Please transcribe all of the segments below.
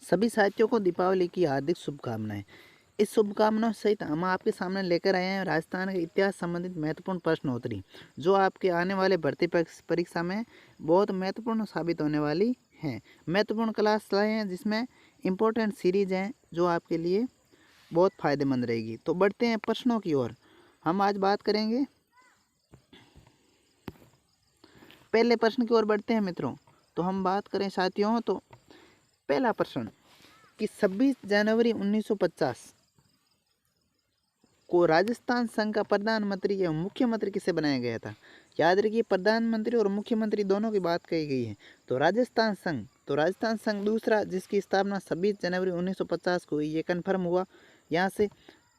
सभी साथियों को दीपावली की हार्दिक शुभकामनाएं। इस शुभकामनाओं सहित हम आपके सामने लेकर आए हैं राजस्थान के इतिहास संबंधित महत्वपूर्ण प्रश्नोत्तरी, जो आपके आने वाले भर्ती परीक्षा में बहुत महत्वपूर्ण साबित होने वाली हैं। महत्वपूर्ण क्लास लाए हैं जिसमें इम्पोर्टेंट सीरीज हैं जो आपके लिए बहुत फायदेमंद रहेगी। तो बढ़ते हैं प्रश्नों की ओर। हम आज बात करेंगे, पहले प्रश्न की ओर बढ़ते हैं मित्रों। तो हम बात करें साथियों, तो पहला प्रश्न कि 26 जनवरी 1950 को राजस्थान संघ का प्रधानमंत्री एवं मुख्यमंत्री किसे बनाया गया था। याद रखिए, प्रधानमंत्री और मुख्यमंत्री दोनों की बात कही गई है। तो राजस्थान संघ दूसरा, जिसकी स्थापना 26 जनवरी 1950 को हुई, ये कन्फर्म हुआ यहाँ से।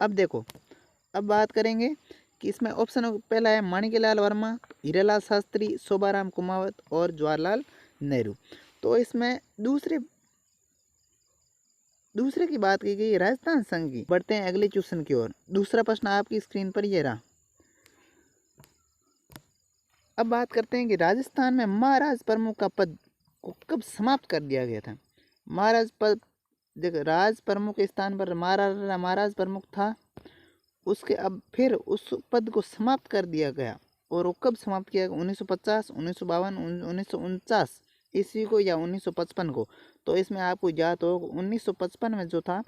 अब देखो, अब बात करेंगे कि इसमें ऑप्शन पहला है माणिक्यलाल वर्मा, हीरालाल शास्त्री, शोभाराम कुमावत और जवाहरलाल नेहरू। तो इसमें दूसरे की बात की गई राजस्थान संघ की। बढ़ते हैं अगले क्वेश्चन की ओर। दूसरा प्रश्न आपकी स्क्रीन पर ये रहा। अब बात करते हैं कि राजस्थान में महाराज प्रमुख का पद को कब समाप्त कर दिया गया था। महाराज पद, देखो, राज प्रमुख के स्थान पर महाराज प्रमुख था, उसके अब फिर उस पद को समाप्त कर दिया गया। और वो कब समाप्त किया गया? 1950, 1952, 1949 ईस्वी को या 1955 को। तो इसमें आपको याद हो 1955 में जो था,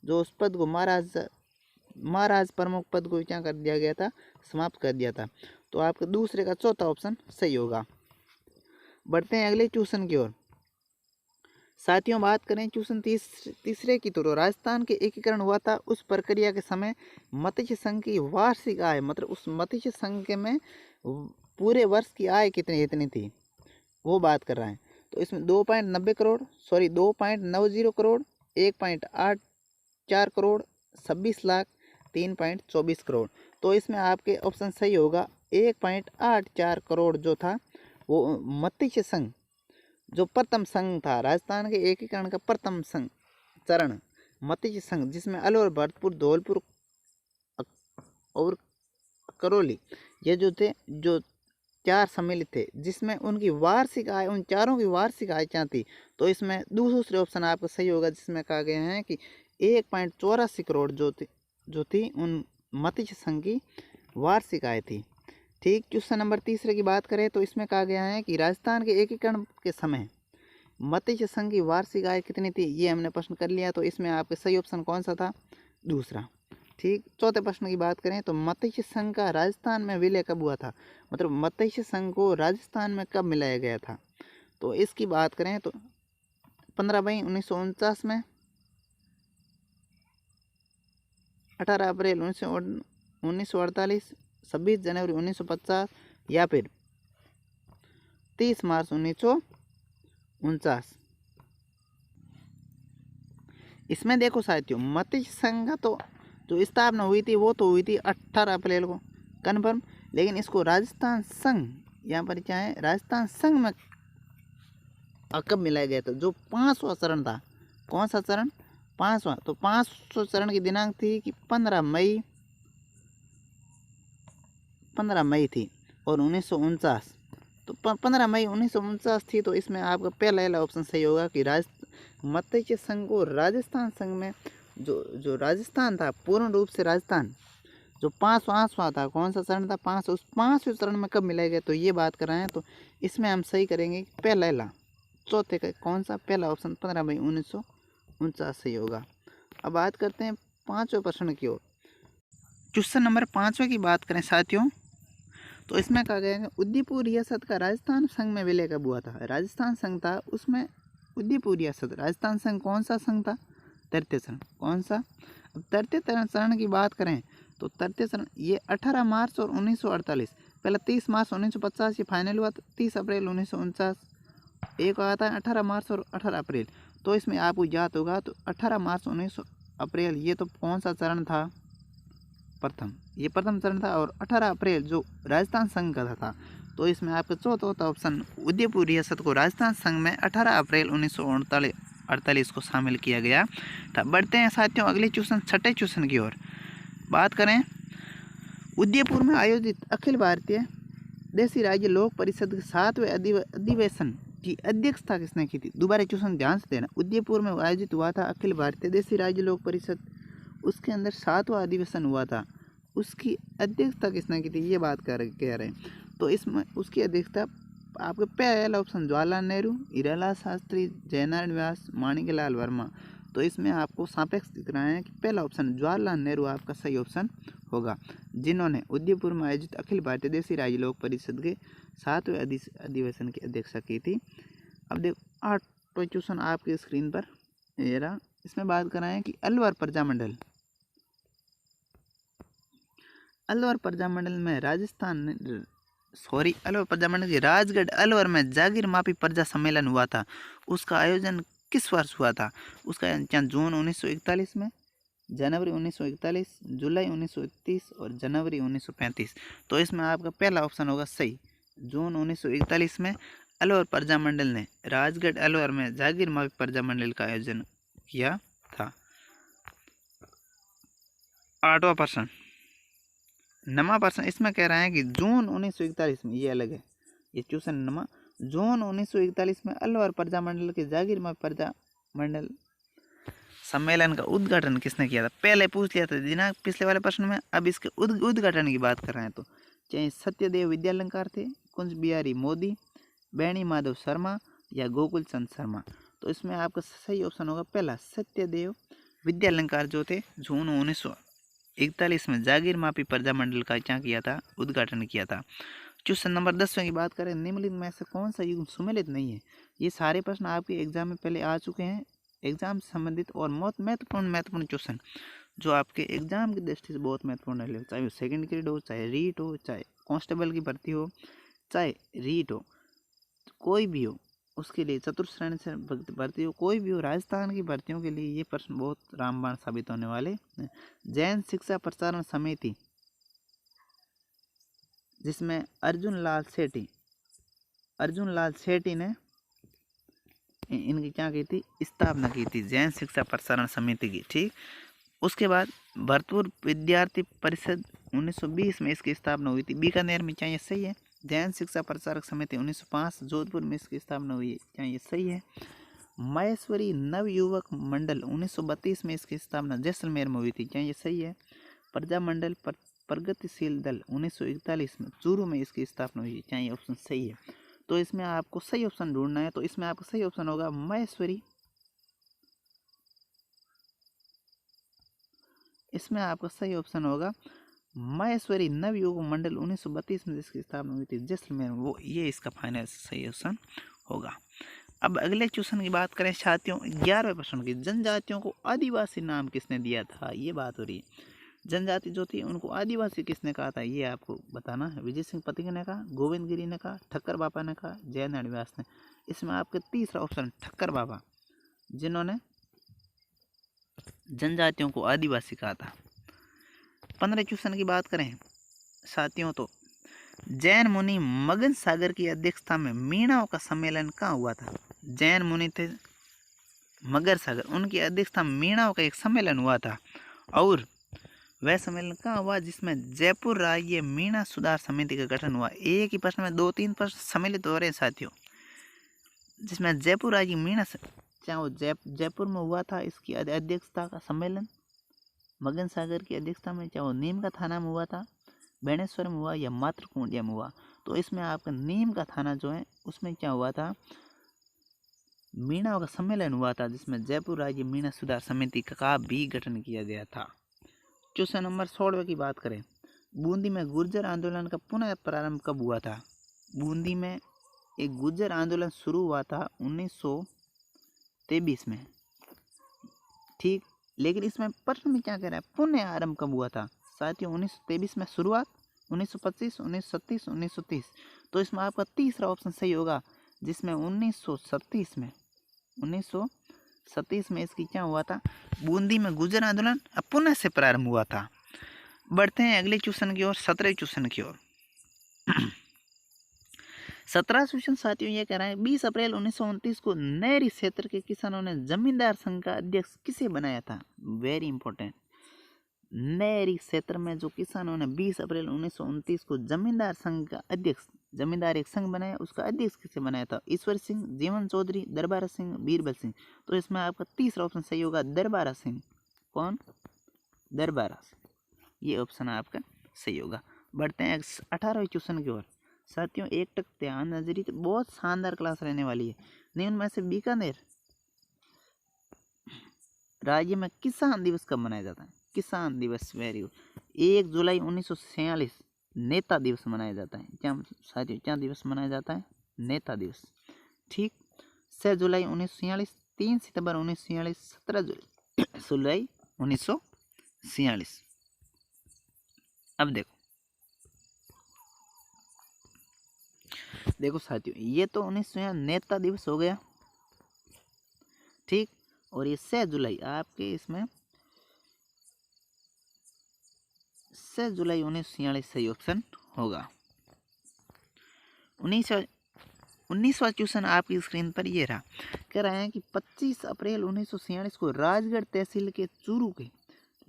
जो उस पद को महाराज प्रमुख पद को क्या कर दिया गया था, समाप्त कर दिया था। तो आपका दूसरे का चौथा ऑप्शन सही होगा। बढ़ते हैं अगले क्वेश्चन की ओर। साथियों, बात करें क्वेश्चन तीसरे की, तो राजस्थान के एकीकरण हुआ था उस प्रक्रिया के समय मत्स्य संघ की वार्षिक आय, मतलब उस मत्स्य संघ के में पूरे वर्ष की आय कितनी थी, वो बात कर रहे हैं। तो इसमें 2.90 करोड़, 2.90 करोड़, 1.84 करोड़, 26 लाख, 3.24 करोड़। तो इसमें आपके ऑप्शन सही होगा 1.84 करोड़ जो था वो मत्स्य संघ, जो प्रथम संघ था, राजस्थान के एकीकरण का प्रथम संघ चरण मत्स्य संघ, जिसमें अलवर, भरतपुर, धौलपुर और करौली, ये जो थे, जो 4 सम्मिलित थे, जिसमें उनकी वार्षिक आय, उन चारों की वार्षिक आय क्या थी। तो इसमें दूसरे ऑप्शन आपका सही होगा, जिसमें कहा गया है कि 1.84 करोड़ जो थी उन मत्स्य संघ की वार्षिक आय थी। ठीक, क्वेश्चन नंबर तीसरे की बात करें तो इसमें कहा गया है कि राजस्थान के एकीकरण के समय मत्स्य संघ की वार्षिक आय कितनी थी, ये हमने प्रश्न कर लिया। तो इसमें आपका सही ऑप्शन कौन सा था? दूसरा। ठीक, चौथे प्रश्न की बात करें तो मत्स्य संघ का राजस्थान में विलय कब हुआ था, मतलब मत्स्य संघ को राजस्थान में कब मिलाया गया था। तो इसकी बात करें तो 15 मई 1949 में, 18 अप्रैल 1948, 26 जनवरी 1950 या फिर 30 मार्च 1949। इसमें देखो साथियों, मत्स्य संघ का तो जो स्थापना हुई थी वो तो हुई थी 18 अप्रैल को, कन्फर्म। लेकिन इसको राजस्थान संघ, यहाँ पर क्या है, राजस्थान संघ में कब मिलाया गया था, जो 5वां चरण था। कौन सा चरण? 5वां। तो 5वां चरण की दिनांक थी कि 15 मई थी और 1949। तो 15 मई 1949 थी। तो इसमें आपका पहला ऑप्शन सही होगा कि मत्स्य संघ को राजस्थान संघ में जो राजस्थान था, पूर्ण रूप से राजस्थान, जो 5वां था, कौन सा चरण था, 5, उस 5वें चरण में कब मिलाया गया, तो ये बात कर रहे हैं। तो इसमें हम सही करेंगे पहला, चौथे का कौन सा, पहला ऑप्शन 15 मई 1949 सही होगा। अब बात करते हैं 5वें प्रश्न की ओर। क्वेश्चन नंबर 5वें की बात करें साथियों, तो इसमें कहा गया है उदयपुर रियासत का राजस्थान संघ में विलय कब हुआ था। राजस्थान संघ था, उसमें उदयपुर रियासत, राजस्थान संघ कौन सा संघ था? तृतीय चरण। कौन सा? अब तृतीय चरण की बात करें तो तृतीय चरण ये 18 मार्च और 1948, पहले 30 मार्च 1950 ये फाइनल हुआ, 30 अप्रैल 1949 एक आता है, 18 मार्च और 18 अप्रैल। तो इसमें आपको याद होगा, तो 18 मार्च 19 अप्रैल ये तो कौन सा चरण था? प्रथम, ये प्रथम चरण था। और 18 अप्रैल जो राजस्थान संघ का था। तो इसमें आपका चौथा ऑप्शन उदयपुर रियासत को राजस्थान संघ में 18 अप्रैल 1948 को शामिल किया गया था। बढ़ते हैं साथियों अगले क्वेश्चन, छठे क्वेश्चन की ओर। बात करें उदयपुर में आयोजित अखिल भारतीय देशी राज्य लोक परिषद के 7वें अधिवेशन की अध्यक्षता किसने की थी? दोबारा क्वेश्चन ध्यान से देना। उदयपुर में आयोजित हुआ था अखिल भारतीय देशी राज्य लोक परिषद, उसके अंदर 7वां अधिवेशन हुआ था, उसकी अध्यक्षता किसने की थी, ये बात कह रहे हैं। तो इसमें उसकी अध्यक्षता आपके पहला ऑप्शन जवाहरलाल नेहरू, हीरालाल शास्त्री, जयनारायण व्यास, माणिकलाल वर्मा। तो इसमें आपको सापेक्ष दिख रहा है कि पहला ऑप्शन जवाहरलाल नेहरू आपका सही ऑप्शन होगा, जिन्होंने उदयपुर में आयोजित अखिल भारतीय देशी राज्य लोक परिषद के 7वें अधिवेशन की अध्यक्षता की थी। अब देखो 8वां क्वेश्चन आपके स्क्रीन पर ये रहा। इसमें बात कर रहे हैं कि अलवर प्रजामंडल, अलवर प्रजामंडल में अलवर प्रजामंडल के राजगढ़ अलवर में जागीर मापी प्रजा सम्मेलन हुआ था, उसका आयोजन किस वर्ष हुआ था? उसका आयोजन जून 1941 में, जनवरी 1941, जुलाई 1931 और जनवरी 1935। तो इसमें आपका पहला ऑप्शन होगा सही, जून 1941 में अलवर प्रजामंडल ने राजगढ़ अलवर में जागीर मापी प्रजामंडल का आयोजन किया था। 8वां प्रश्न, 9वां प्रश्न इसमें कह रहा है कि जून 1941 में, ये अलग है, ये क्वेश्चन 9वां, जून 1941 में अलवर प्रजामंडल के जागीर मापी प्रजामंडल सम्मेलन का उद्घाटन किसने किया था? पहले पूछ लिया था दिनांक पिछले वाले प्रश्न में, अब इसके उद्घाटन की बात कर रहे हैं। तो चाहे सत्यदेव विद्यालंकार थे, कुंज बिहारी मोदी, बेणी माधव शर्मा या गोकुल चंद शर्मा। तो इसमें आपका सही ऑप्शन होगा पहला, सत्यदेव विद्यालंकार जो थे, जून 1941 में जागीर मापी प्रजामंडल का क्या किया था? उद्घाटन किया था। क्वेश्चन नंबर 10 की बात करें, निम्नलिखित में से कौन सा युग्म सुमेलित नहीं है? ये सारे प्रश्न आपके एग्जाम में पहले आ चुके हैं, एग्जाम से संबंधित और बहुत महत्वपूर्ण क्वेश्चन जो आपके एग्जाम की दृष्टि से बहुत महत्वपूर्ण है, चाहे वो सेकंड ग्रेड हो, चाहे रीट हो, चाहे कांस्टेबल की भर्ती हो, चाहे रीट हो, कोई भी हो, उसके लिए चतुर्थ श्रेणी से भर्ती हो, कोई भी हो, राजस्थान की भर्तियों के लिए ये प्रश्न बहुत रामबाण साबित होने वाले। जैन शिक्षा प्रसारण समिति, जिसमें अर्जुन लाल सेठी ने इनकी क्या की थी? स्थापना की थी, जैन शिक्षा प्रसारण समिति की। ठीक, उसके बाद भरतपुर विद्यार्थी परिषद 1920 में इसकी स्थापना हुई थी, बीकानेर में, क्या ये सही है? जैन शिक्षा प्रसारक समिति 1905 जोधपुर में इसकी स्थापना हुई है, क्या ये सही है? महेश्वरी नवयुवक मंडल 1932 में इसकी स्थापना जैसलमेर में हुई थी, क्या ये सही है? प्रजामंडल प्रगतिशील दल 1941 में चूरू में इसकी स्थापना हुई है, क्या ये ऑप्शन सही है? तो इसमें आपको सही ऑप्शन ढूंढना है, तो इसमें आपका सही ऑप्शन होगा महेश्वरी, इसमें आपका सही ऑप्शन होगा महेश्वरी नवयुवक मंडल 1932 में जिसकी स्थापना हुई थी जैसलमेर में, वो ये इसका फाइनल सही ऑप्शन होगा। अब अगले क्वेश्चन की बात करें साथियों, 11वें प्रश्न की, जनजातियों को आदिवासी नाम किसने दिया था? ये बात हो रही है, जनजाति जो थी उनको आदिवासी किसने कहा था, ये आपको बताना है। विजय सिंह पथिक ने कहा, गोविंद गिरी ने कहा, ठक्कर बाबा ने कहा, जयनारायण व्यास ने। इसमें आपका तीसरा ऑप्शन ठक्कर बाबा, जिन्होंने जनजातियों को आदिवासी कहा था। 15 क्वेश्चन की बात करें साथियों, तो जैन मुनि मगन सागर की अध्यक्षता में मीणाओं का सम्मेलन कहाँ हुआ था? जैन मुनि थे मगर सागर, उनकी अध्यक्षता में मीणाओं का एक सम्मेलन हुआ था, और वह सम्मेलन कहाँ हुआ? जिसमें जयपुर राज्य मीणा सुधार समिति का गठन हुआ। एक ही प्रश्न में 2-3 प्रश्न सम्मिलित हो रहे हैं साथियों, जिसमें जयपुर राज्य मीणा, चाहे वो जयपुर में हुआ था इसकी अध्यक्षता का सम्मेलन मगन सागर की अध्यक्षता में, चाहे वो नीम का थाना में हुआ था, बेणेश्वर में हुआ, या मातृकुंडिया में हुआ। तो इसमें आपका नीम का थाना जो है उसमें क्या हुआ था? मीणा का सम्मेलन हुआ था, जिसमें जयपुर राज्य मीणा सुधार समिति का भी गठन किया गया था। क्वेश्चन नंबर 16 की बात करें, बूंदी में गुर्जर आंदोलन का पुनः प्रारंभ कब हुआ था? बूंदी में एक गुर्जर आंदोलन शुरू हुआ था 1923 में, ठीक, लेकिन इसमें प्रश्न में क्या कह रहा है, पुनः आरंभ कब हुआ था? साथियों 1923 में शुरुआत, 1925, 1937, 1930। तो इसमें आपका तीसरा ऑप्शन सही होगा, जिसमें 1937 में इसकी क्या हुआ था? बूंदी में गुर्जर आंदोलन पुनः से प्रारंभ हुआ था। बढ़ते हैं अगले क्वेश्चन की ओर, 17वें क्वेश्चन की ओर। 17वां क्वेश्चन साथियों ये कह रहा है, 20 अप्रैल 1929 को नहरी क्षेत्र के किसानों ने जमींदार संघ का अध्यक्ष किसे बनाया था? वेरी इंपॉर्टेंट, नहरी क्षेत्र में जो किसानों ने 20 अप्रैल 1929 को जमींदार संघ का अध्यक्ष जमींदार एक संघ बनाया, उसका अध्यक्ष किसे बनाया था? ईश्वर सिंह, जीवन चौधरी, दरबारा सिंह, बीरबल सिंह। तो इसमें आपका तीसरा ऑप्शन सही होगा, दरबारा सिंह। कौन? दरबारा सिंह। ये ऑप्शन आपका सही होगा। बढ़ते हैं 18वें क्वेश्चन की ओर। साथियों एक टक ध्यान नजरी, बहुत शानदार क्लास रहने वाली है। निम्न में से बीकानेर राज्य में किसान दिवस कब मनाया जाता है? किसान दिवस, वेरी गुड। 1 जुलाई 1946 नेता दिवस मनाया जाता है। क्या साथियों, क्या दिवस मनाया जाता है? नेता दिवस। ठीक। 6 जुलाई 1946, 3 सितंबर 1946, 17 जुलाई 1946। अब देखो साथियों, ये तो 1946 नेता दिवस हो गया। ठीक। और ये 6 जुलाई आपके इसमें 6 जुलाई 1946 सही ऑप्शन होगा। 19वां क्वेश्चन आपकी स्क्रीन पर ये रहा। कह रहे हैं कि 25 अप्रैल 1946 को राजगढ़ तहसील के चूरू के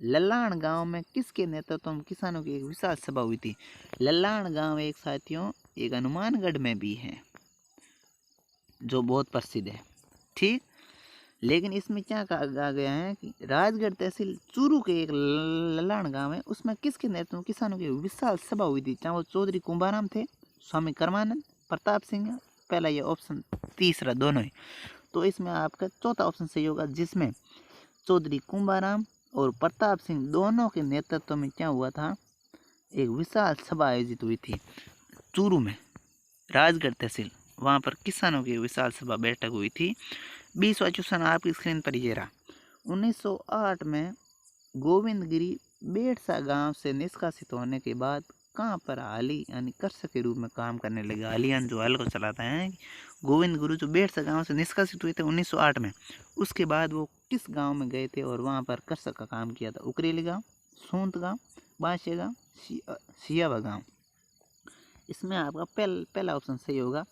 लल्लाण गांव में किसके नेतृत्व में किसानों की एक विशाल सभा हुई थी? लल्लाण गांव एक साथियों एक हनुमानगढ़ में भी है, जो बहुत प्रसिद्ध है। ठीक। लेकिन इसमें क्या कहा गया है कि राजगढ़ तहसील चूरू के एक लल्लाण गांव है, उसमें किसके नेतृत्व में किसानों की विशाल सभा हुई थी? चाहे वो चौधरी कुंभाराम थे, स्वामी कर्मानंद, प्रताप सिंह, पहला ये ऑप्शन, तीसरा दोनों ही। तो इसमें आपका चौथा ऑप्शन सही होगा, जिसमें चौधरी कुंभाराम और प्रताप सिंह दोनों के नेतृत्व में क्या हुआ था? एक विशाल सभा आयोजित हुई थी चूरू में, राजगढ़ तहसील, वहाँ पर किसानों की विशाल सभा बैठक हुई थी। 20वां क्वेश्चन आपकी स्क्रीन पर ये रहा। 1908 में गोविंदगिरी बेड़सा गांव से निष्कासित होने के बाद कहाँ पर हाली यानी कर्षक के रूप में काम करने लगे? हालियान जो हल को चलाता है, गोविंद गुरु जो बेड़सा गांव से निष्कासित हुए थे 1908 में, उसके बाद वो किस गांव में गए थे और वहाँ पर कर्षक का काम किया था? उकरेली गाँव, सूंत गाँव, बांशिया गाँव, सियावा गाँव। इसमें आपका पहला ऑप्शन सही होगा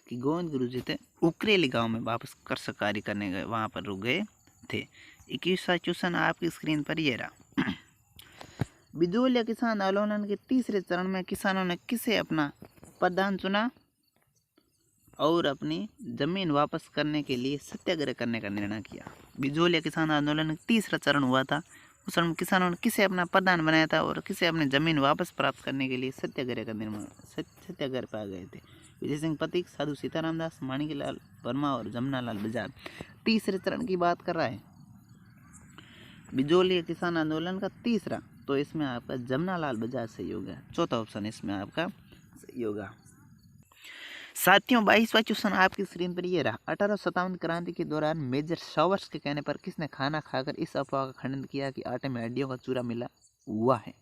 कि गोविंद गुरु जी थे उकरेली गांव में वापस कर्षक कार्य करने गए, वहाँ पर रुक गए थे। 21वां क्वेश्चन आपकी स्क्रीन पर ये रहा। बिजोलिया किसान आंदोलन के तीसरे चरण में किसानों ने किसे अपना प्रधान चुना और अपनी जमीन वापस करने के लिए सत्याग्रह करने का निर्णय किया? बिजोलिया किसान आंदोलन का तीसरा चरण हुआ था, उस चरण में किसानों ने किसे अपना प्रधान बनाया था और किसे अपनी जमीन वापस प्राप्त करने के लिए सत्याग्रह का निर्णय सत्याग्रह पर आ गए थे? विजय सिंह पथिक, साधु सीताराम दास, माणिकलाल वर्मा और जमनालाल बजाज। तीसरे चरण की बात कर रहा है बिजोलिया किसान आंदोलन का तीसरा, तो इसमें आपका जमनालाल बजाज सही होगा। चौथा ऑप्शन इसमें आपका सही होगा। साथियों 22वां क्वेश्चन आपकी स्क्रीन पर ये रहा। 1857 क्रांति के दौरान मेजर सॉवर्स के कहने पर किसने खाना खाकर इस अफवाह का खंडन किया कि आटे में हड्डियों का चूरा मिला हुआ है?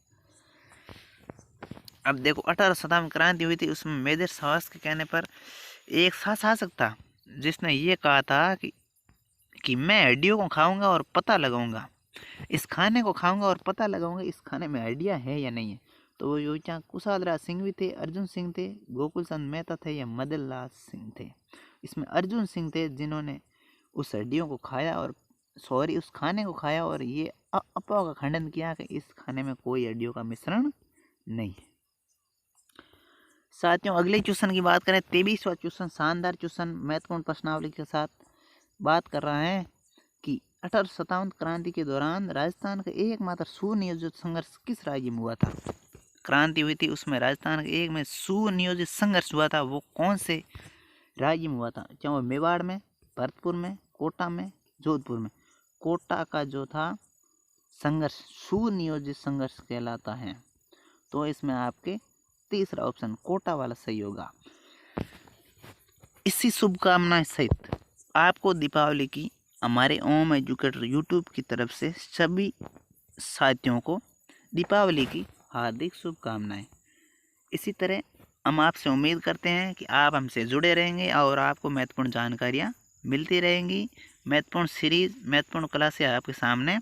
अब देखो 1857 क्रांति हुई थी, उसमें मेजर सॉवर्स के कहने पर एक शासक था जिसने ये कहा था कि मैं हड्डियों को खाऊंगा और पता लगाऊंगा, इस खाने को खाऊंगा और पता लगाऊंगा इस खाने में हड्डियां है या नहीं है। तो वो योजना कुशालराज सिंह भी थे, अर्जुन सिंह थे, गोकुल चंद मेहता थे या मदन लाल सिंह थे? इसमें अर्जुन सिंह थे जिन्होंने उस हड्डियों को खाया और उस खाने को खाया और ये अफवाह का खंडन किया कि इस खाने में कोई हड्डियों का मिश्रण नहीं है। साथियों अगले क्वेश्चन की बात करें, 23वां क्वेश्चन, शानदार क्वेश्चन, महत्वपूर्ण प्रश्नावली के साथ बात कर रहा है कि 1857 क्रांति के दौरान राजस्थान का एकमात्र सुनियोजित संघर्ष किस राज्य में हुआ था? क्रांति हुई थी, उसमें राजस्थान के एक में सुनियोजित संघर्ष हुआ था, वो कौन से राज्य में हुआ था? क्या वो मेवाड़ में, भरतपुर में, कोटा में, जोधपुर में? कोटा का जो था संघर्ष सुनियोजित संघर्ष कहलाता है। तो इसमें आपके तीसरा ऑप्शन कोटा वाला सही होगा। इसी शुभकामनाएं सहित आपको दीपावली की हमारे ओम एजुकेटर यूट्यूब की तरफ से सभी साथियों को दीपावली की हार्दिक शुभकामनाएं। इसी तरह हम आपसे उम्मीद करते हैं कि आप हमसे जुड़े रहेंगे और आपको महत्वपूर्ण जानकारियाँ मिलती रहेंगी। महत्वपूर्ण सीरीज, महत्वपूर्ण क्लासें आपके सामने